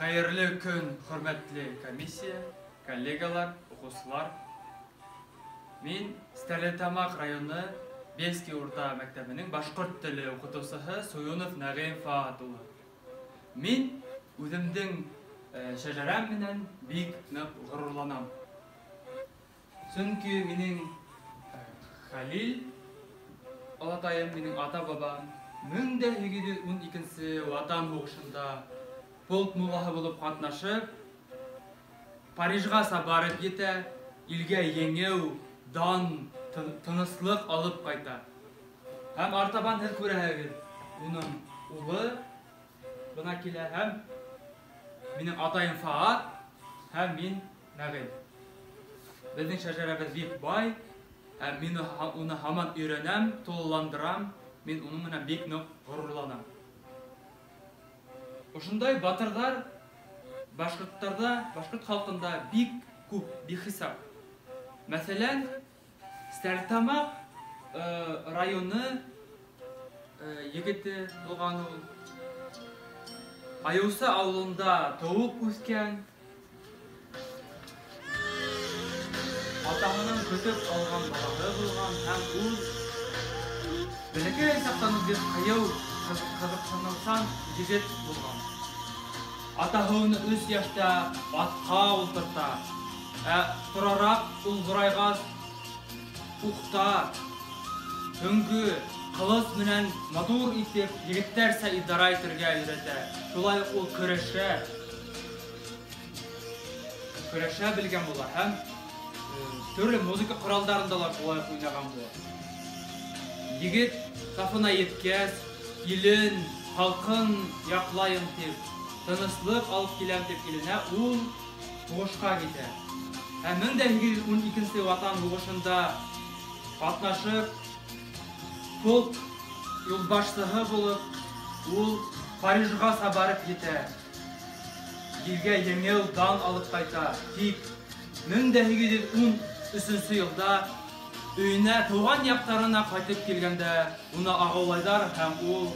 Hayırlı gün, hürmetli komissiya, kollegalar, оқушылар. Мен Стерлитамак районы Бельский орта мектебінің башқұрт тілі оқытушысы Союнов Нағим Фаатұлы. Мен өзімдің шәжәрәм менен бик нык ғұрурланам. Чөнки менің Халил Алатайым, менің ата-бабам 1912 Ватан соғышында полк муллаһы булып катнашып, Парижга барып җитә, илгә еңеү, дан, тыныслык алып кайта. Һәм артабан һез күрәһегез, уның улы бына килә һәм минең атайым Фаат һәм мин Нәгыйм. Безнең шәҗәрәбез бик бай, һәм мин уны һаман өйрәнәм, тулыландырам, мин уның менән бик нык горурланам. Ошындай батырлар башкортларда, башкорт халкында бик күп, бихисап. Мәсәлән, Стерлитамак районы егете булган ул. Аюсы авылында туып үскән. Атаһының көтеп алган баласы булган һәм ул бәләкәй сактанып бик кыю, кызыксынучан егет булган. Атаһын 3 яшьтә атка утырта. Турарак ул зурайгас укта. Төнгү кылыч менән матур итеп егетләрсә идара итәргә өйрәтә. Шулай ул көрәшә белгән була һәм төрле музыка коралларында да шулай уйнаган була. Егет сафына yetkәс, илен, халкын яклайын дип, тыныслык алып киләм дип иленә, ул сугышка китә. Һәм 1912 Ватан сугышында катнашып, полк юлбашчысы булып, ул Парижга барып җитә. Илгә еңеү, дан алып кайта. Тик 1913 елда өйнә туган яктарына кайтып килгәндә, уны агулайдар һәм ул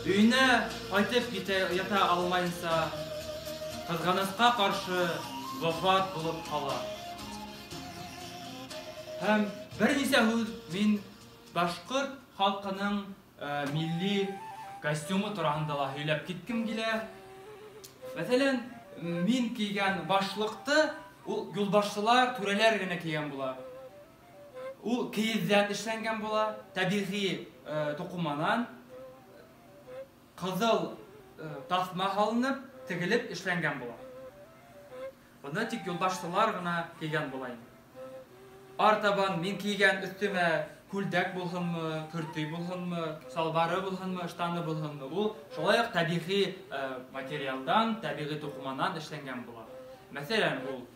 өйнә кайтып ята алмайынса, кызганычка каршы вафат булып кала. Һәм берничә һүз мин башкорт халкының милли костюмы турында ла һөйләп киткем килә. Мәсәлән, мин кигән башлыкты ул юлбашчылар, түрәләр генә кигән була. Ул киездән эшләнгән була, табигый тукыманан кызыл тасма халынып, тегелеп эшләнгән була. Бunda тик юлбашчылар гына кигән була. Артабан мин кигән өстемә күлдәк булһынмы, көртүй булһынмы, салбары булһынмы, штаны булһынмы, ул шулай ук табигый материалдан, табигый тукыманан эшләнгән була. Мәсәлән, ул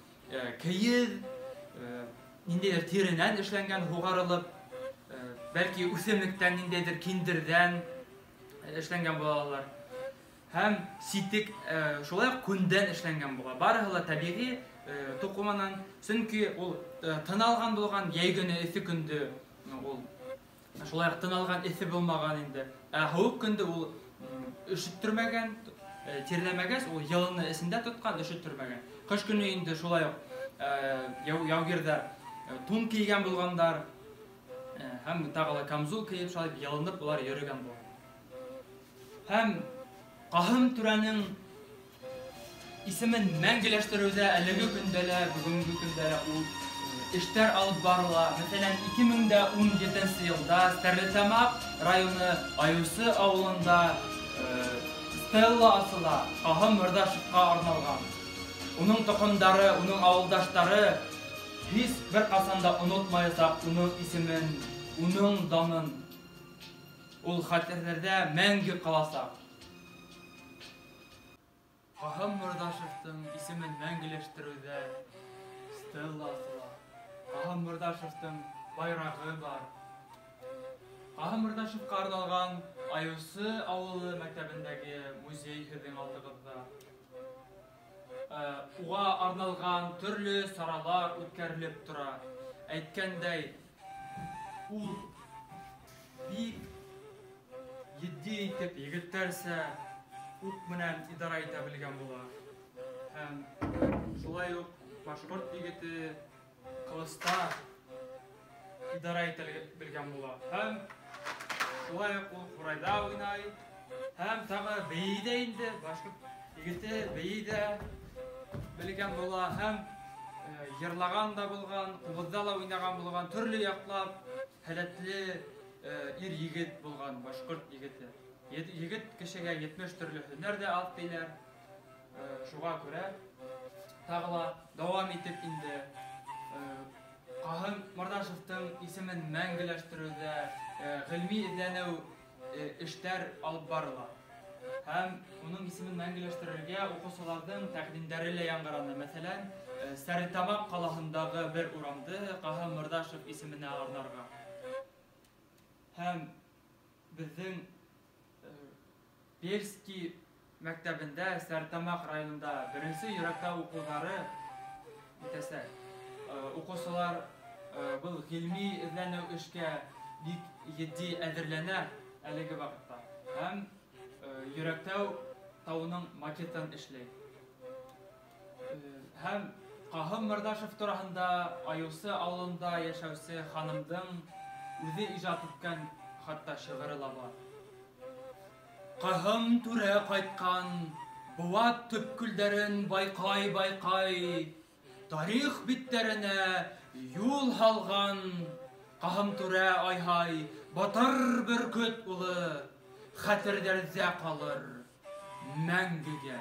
киез ниндидер тиренән эшләнгән, хугарылып, бәлки үсемлектән ниндидер киндердән эшләнгән булалар. Һәм ситек шулай ук күндән эшләнгән була. Барыһы ла табигый тукыманан, чөнки ул тыналган булган яйгыны эссе көндә ул шулай ук тыналган эссе булмаган инде. Һук көндә ул өшеттермәгән, тирләмәгәс, ул ялыны эсендә тоткан, өшеттермәгән. Кыш көне инде шулай ук яугирдә тун кигән булгандар һәм тагыла камзул киеп шулай ялынып булар йөргән була. Һәм Каһым түрәнең исемен мәңгеләштерүдә әлеге көндә, бүгенге көндә ул эштәр алып барыла. Мәсәлән, 2017 елда Стерлитамак районы Аюсы авылында стелла асыла, Каһым Мордашевка арналган. Уның токымдары, уның авылдаштары һич бер касанда онытмаячак уның исемен, уның данын. Ул хатерләрдә мәңге калачак. Каһым Мордашевтың исемен мәңгеләштерүдә стелла асыла. Каһым Мордашевтың байрагы бар. Каһым Мордашевка арналган Аюсы авылы мәктәбендәге музей һеҙҙең алдығыҙҙа. Уға арналган төрлө саралар үткәрелеп тора. Әйткәндәй, ул бик етди итеп егеттәрсә ук менән идара итә белгән була. һәм шулай ук башкорт егете кылычта идара итә белгән була. Һәм шулай ук ул курайда уйнай. Һәм тагы бейдә инде башкорт егете бейдә белгән була. Һәм йырлаган да булган, кубызда да уйнаган булган, төрле яклап һәләтле ир егет булган башкорт егете. Егет кешегә 70 төрле һөнәр дә алып диләр. Шуңа күрә тагыла дәвам итеп инде Каһым Мордашевтың исемен мәңгеләштерүдә гыйльми эзләнү эшләр алып барыла. Һәм уның исемен мәңгеләштерергә укучыларның тәкъдимнәре лә яңгыраны. Мәсәлән, Стәрлетамак калаһындагы бер урамды Каһым Мордашев исеменә арнарга. Һәм безнең Бельский мәктәбендә Стәрлетамак районында беренче йөрәктә укулары үтәсәк, укучылар был гыйльми эзләнү эшкә бик җитди әзерләнә әлеге вакытта. Һәм йөрәктә тауның макетын эшләй. Һәм Каһым Мордашев тураһында Аюсы авылында яшәүче ханымдың үзе иҗат иткән хатта шигыре ла бар. Каһым түрә кайткан, буат төп күлдәрен байкай, тарих битләренә юл һалган. Каһым түрә айһай, батыр бөркет улы, хәтердәрдә калыр мәңгегә.